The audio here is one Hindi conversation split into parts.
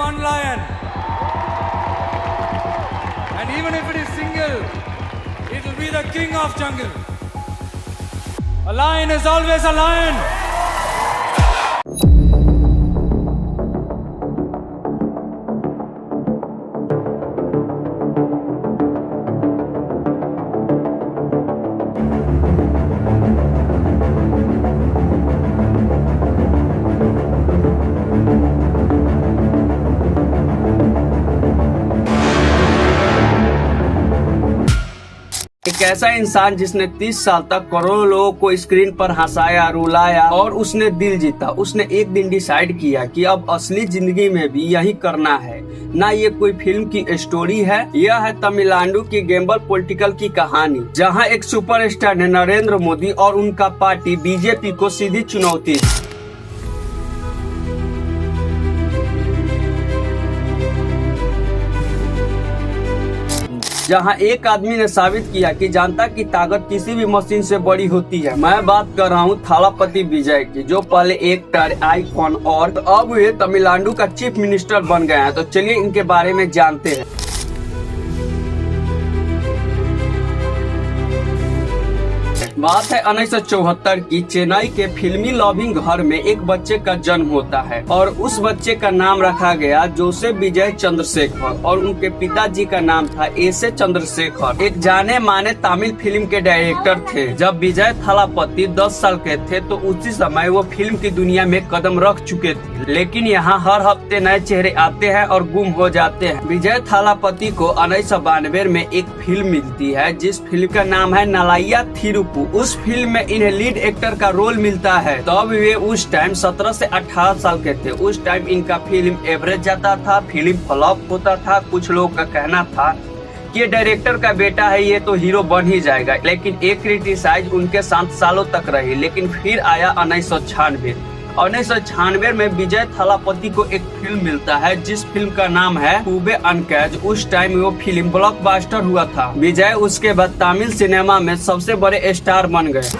one lion. And even if it is single, it will be the king of jungle. A lion is always a lion. एक ऐसा इंसान जिसने 30 साल तक करोड़ों लोगों को स्क्रीन पर हंसाया, रुलाया और उसने दिल जीता। उसने एक दिन डिसाइड किया कि अब असली जिंदगी में भी यही करना है। ना ये कोई फिल्म की स्टोरी है, यह है तमिलनाडु की गैम्बल पॉलिटिकल की कहानी, जहां एक सुपरस्टार ने नरेंद्र मोदी और उनका पार्टी बीजेपी को सीधी चुनौती दी। जहां एक आदमी ने साबित किया कि जनता की ताकत किसी भी मशीन से बड़ी होती है। मैं बात कर रहा हूं थालापति विजय की, जो पहले एक्टर, आइकॉन और अब वे तमिलनाडु का चीफ मिनिस्टर बन गए हैं। तो चलिए इनके बारे में जानते हैं। बात है 1974 की। चेन्नई के फिल्मी लविंग घर में एक बच्चे का जन्म होता है और उस बच्चे का नाम रखा गया जोसेफ विजय चंद्रशेखर और उनके पिताजी का नाम था एस.ए. चंद्रशेखर, एक जाने माने तमिल फिल्म के डायरेक्टर थे। जब विजय थालापति 10 साल के थे तो उसी समय वो फिल्म की दुनिया में कदम रख चुके थे, लेकिन यहाँ हर हफ्ते नए चेहरे आते हैं और गुम हो जाते हैं। विजय थालापति को 1992 में एक फिल्म मिलती है जिस फिल्म का नाम है नलाइया थिरुपु। उस फिल्म में इन्हें लीड एक्टर का रोल मिलता है। तब तो वे उस टाइम 17 से 18 साल के थे। उस टाइम इनका फिल्म एवरेज जाता था, फिल्म फ्लॉप होता था। कुछ लोगों का कहना था कि ये डायरेक्टर का बेटा है, ये तो हीरो बन ही जाएगा। लेकिन एक क्रिटिसाइज उनके साथ सालों तक रही। लेकिन फिर आया 1996 में विजय थालापति को एक फिल्म मिलता है जिस फिल्म का नाम है पूबे अनकैज। उस टाइम वो फिल्म ब्लॉकबस्टर हुआ था। विजय उसके बाद तमिल सिनेमा में सबसे बड़े स्टार बन गए।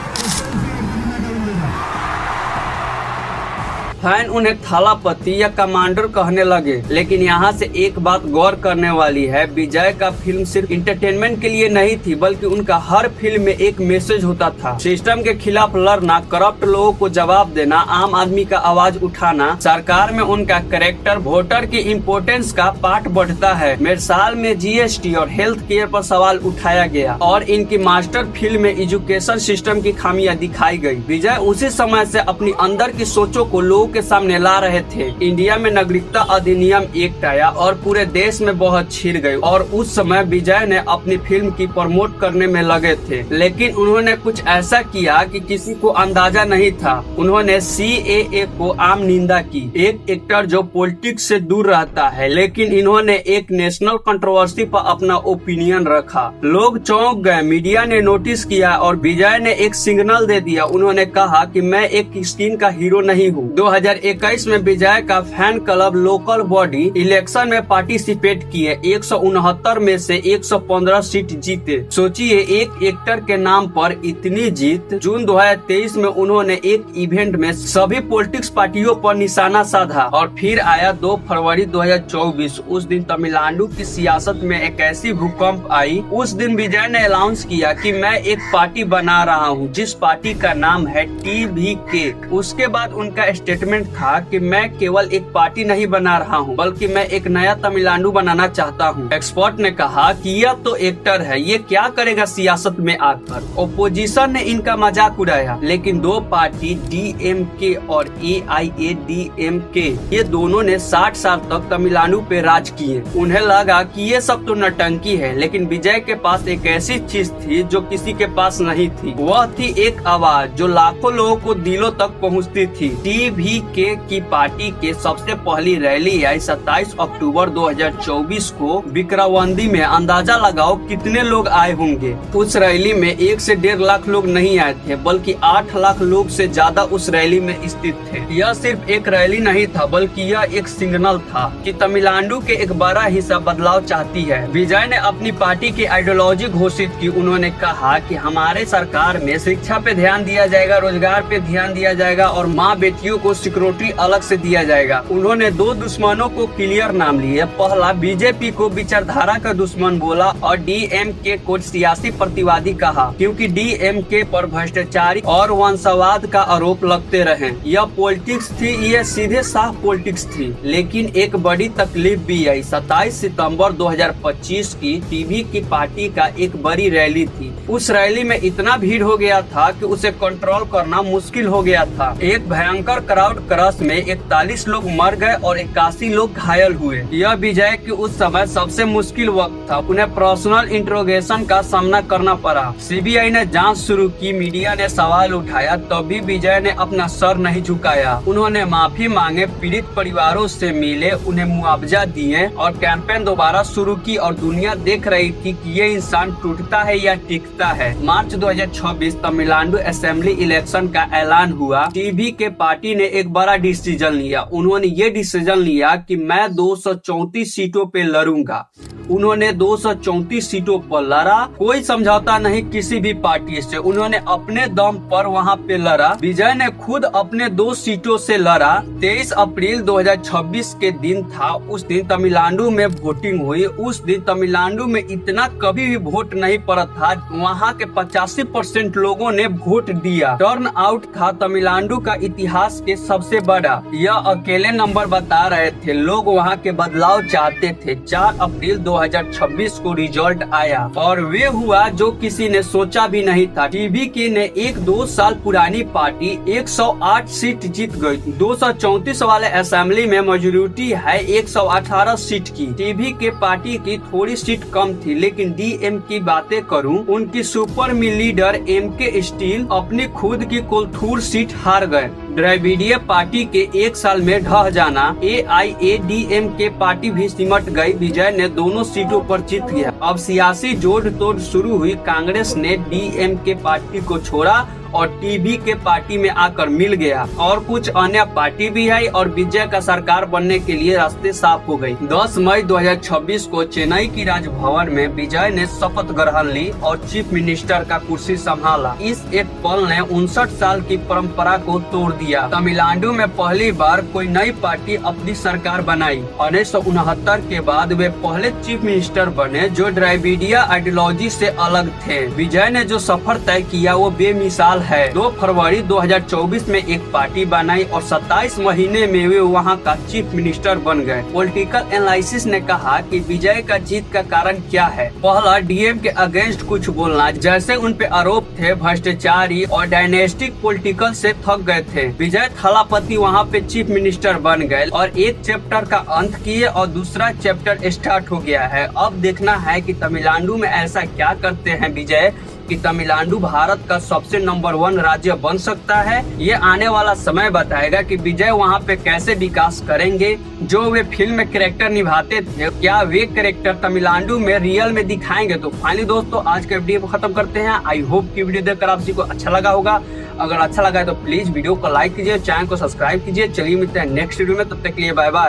फैन उन्हें थालापति या कमांडर कहने लगे। लेकिन यहाँ से एक बात गौर करने वाली है, विजय का फिल्म सिर्फ इंटरटेनमेंट के लिए नहीं थी, बल्कि उनका हर फिल्म में एक मैसेज होता था। सिस्टम के खिलाफ लड़ना, करप्ट लोगों को जवाब देना, आम आदमी का आवाज उठाना। सरकार में उनका कैरेक्टर वोटर की इम्पोर्टेंस का पार्ट बढ़ता है। मेरे साल में जीएसटी और हेल्थ केयर पर सवाल उठाया गया और इनकी मास्टर फिल्म में एजुकेशन सिस्टम की खामियां दिखाई गई। विजय उसी समय से अपनी अंदर की सोचों को लोगों के सामने ला रहे थे। इंडिया में नागरिकता अधिनियम एक्ट आया और पूरे देश में बहुत छिड़ गई और उस समय विजय ने अपनी फिल्म की प्रमोट करने में लगे थे। लेकिन उन्होंने कुछ ऐसा किया कि किसी को अंदाजा नहीं था। उन्होंने CAA को आम निंदा की। एक एक्टर जो पॉलिटिक्स से दूर रहता है, लेकिन इन्होंने एक नेशनल कंट्रोवर्सी पर अपना ओपिनियन रखा। लोग चौंक गए, मीडिया ने नोटिस किया और विजय ने एक सिग्नल दे दिया। उन्होंने कहा कि मैं एक स्क्रीन का हीरो नहीं हूँ। 2021 में विजय का fan club local body election में पार्टिसिपेट किए। 169 में से 115 सीट जीते। सोचिए, एक एक्टर के नाम पर इतनी जीत। जून 2023 में उन्होंने एक इवेंट में सभी पॉलिटिक्स पार्टियों पर निशाना साधा। और फिर आया 2 फरवरी 2024। उस दिन तमिलनाडु की सियासत में एक ऐसी भूकंप आई। उस दिन विजय ने अनाउंस किया कि मैं एक पार्टी बना रहा हूँ जिस पार्टी का नाम है TVK। उसके बाद उनका स्टेटमेंट था कि मैं केवल एक पार्टी नहीं बना रहा हूं, बल्कि मैं एक नया तमिलनाडु बनाना चाहता हूं। एक्सपर्ट ने कहा कि यह तो एक्टर है, ये क्या करेगा सियासत में आकर। ओपोजिशन ने इनका मजाक उड़ाया। लेकिन 2 पार्टी DMK और AIADMK, ये दोनों ने 60 साल तक तमिलनाडु पे राज किए। उन्हें लगा कि ये सब तो नटंकी है। लेकिन विजय के पास एक ऐसी चीज थी जो किसी के पास नहीं थी। वह थी एक आवाज जो लाखों लोगों को दिलों तक पहुँचती थी। TVK की पार्टी के सबसे पहली रैली आई 27 अक्टूबर 2024 को विक्रवांडी में। अंदाजा लगाओ कितने लोग आए होंगे। उस रैली में 1 से 1.5 लाख लोग नहीं आए थे, बल्कि 8 लाख लोग से ज्यादा उस रैली में स्थित थे। यह सिर्फ एक रैली नहीं था, बल्कि यह एक सिग्नल था कि तमिलनाडु के एक बड़ा हिस्सा बदलाव चाहती है। विजय ने अपनी पार्टी की आइडियोलॉजी घोषित की। उन्होंने कहा कि हमारे सरकार में शिक्षा पे ध्यान दिया जाएगा, रोजगार पे ध्यान दिया जाएगा और माँ बेटियों को सिक्योरिटी अलग से दिया जाएगा। उन्होंने दो दुश्मनों को क्लियर नाम लिए। पहला, बीजेपी को विचारधारा का दुश्मन बोला और डीएमके को सियासी प्रतिवादी कहा, क्योंकि डीएमके पर भ्रष्टाचारी और वंशवाद का आरोप लगते रहे। यह पॉलिटिक्स थी, ये सीधे साफ पॉलिटिक्स थी। लेकिन एक बड़ी तकलीफ भी आई। 27 सितंबर 2025 की टीवी की पार्टी का एक बड़ी रैली थी। उस रैली में इतना भीड़ हो गया था कि उसे कंट्रोल करना मुश्किल हो गया था। एक भयंकर क्राउड क्रश में 41 लोग मर गए और 81 लोग घायल हुए। यह विजय की उस समय सबसे मुश्किल वक्त था। उन्हें पर्सनल इंट्रोगेशन का सामना करना पड़ा। सीबीआई ने जांच शुरू की, मीडिया ने सवाल उठाया, तभी विजय ने अपना सर नहीं झुकाया। उन्होंने माफी मांगे, पीड़ित परिवारों से मिले, उन्हें मुआवजा दिए और कैंपेन दोबारा शुरू की। और दुनिया देख रही थी कि ये इंसान टूटता है या टिकता है। मार्च 2026 तमिलनाडु असेंबली इलेक्शन का ऐलान हुआ। टीवी के पार्टी ने एक बड़ा डिसीजन लिया। उन्होंने ये डिसीजन लिया कि मैं 234 सीटों पे लड़ूंगा। उन्होंने 234 सीटों पर लड़ा। कोई समझौता नहीं किसी भी पार्टी से। उन्होंने अपने दम पर वहां पे लड़ा। विजय ने खुद अपने 2 सीटों से लड़ा। 23 अप्रैल 2026 के दिन था। उस दिन तमिलनाडु में वोटिंग हुई। उस दिन तमिलनाडु में इतना कभी भी वोट नहीं पड़ा था। वहां के 85% लोगों ने वोट दिया। टर्न आउट था तमिलनाडु का इतिहास के सबसे बड़ा। यह अकेले नंबर बता रहे थे। लोग वहां के बदलाव चाहते थे। 4 अप्रैल 2026 को रिजल्ट आया और वे हुआ जो किसी ने सोचा भी नहीं था। टीवी ने 1-2 साल पुरानी पार्टी 108 सीट जीत गई। 234 वाले असेंबली में मेजोरिटी है 118 सीट की। टीवी के पार्टी की थोड़ी सीट कम थी, लेकिन डीएम की बातें करूं, उनकी सुपर लीडर एमके स्टील अपनी खुद की कोलथूर सीट हार गए। द्रविड़ीय पार्टी के 1 साल में ढह जाना, एआईएडीएमके पार्टी भी सिमट गई। विजय ने दोनों सीटों पर जीत लिया। अब सियासी जोड़ तोड़ शुरू हुई। कांग्रेस ने डीएमके पार्टी को छोड़ा और टीवी के पार्टी में आकर मिल गया और कुछ अन्य पार्टी भी आई और विजय का सरकार बनने के लिए रास्ते साफ हो गई। 10 मई 2026 को चेन्नई की राजभवन में विजय ने शपथ ग्रहण ली और चीफ मिनिस्टर का कुर्सी संभाला। इस एक पल ने 59 साल की परंपरा को तोड़ दिया। तमिलनाडु में पहली बार कोई नई पार्टी अपनी सरकार बनाई। 1969 के बाद वे पहले चीफ मिनिस्टर बने जो द्रविड़ीय आइडियोलॉजी से अलग थे। विजय ने जो सफर तय किया वो बेमिसाल है। 2 फरवरी 2024 में एक पार्टी बनाई और 27 महीने में वे वहां का चीफ मिनिस्टर बन गए। पॉलिटिकल एनालिसिस ने कहा कि विजय का जीत का कारण क्या है। पहला, डीएम के अगेंस्ट कुछ बोलना, जैसे उन पे आरोप थे भ्रष्टाचारी और डायनेस्टिक पॉलिटिकल से थक गए थे। विजय थलापति वहां पे चीफ मिनिस्टर बन गए और एक चैप्टर का अंत किए और दूसरा चैप्टर स्टार्ट हो गया है। अब देखना है कि तमिलनाडु में ऐसा क्या करते हैं विजय कि तमिलनाडु भारत का सबसे नंबर 1 राज्य बन सकता है। ये आने वाला समय बताएगा कि विजय वहाँ पे कैसे विकास करेंगे। जो वे फिल्म में कैरेक्टर निभाते थे, क्या वे कैरेक्टर तमिलनाडु में रियल में दिखाएंगे। तो फाइनली दोस्तों आज के वीडियो को खत्म करते हैं। आई होप की वीडियो देखकर आप सभी को अच्छा लगा होगा। अगर अच्छा लगा है तो प्लीज वीडियो को लाइक कीजिए, चैनल को सब्सक्राइब कीजिए। चलिए मिलते हैं नेक्स्ट वीडियो में, तब तक के लिए बाय बाय।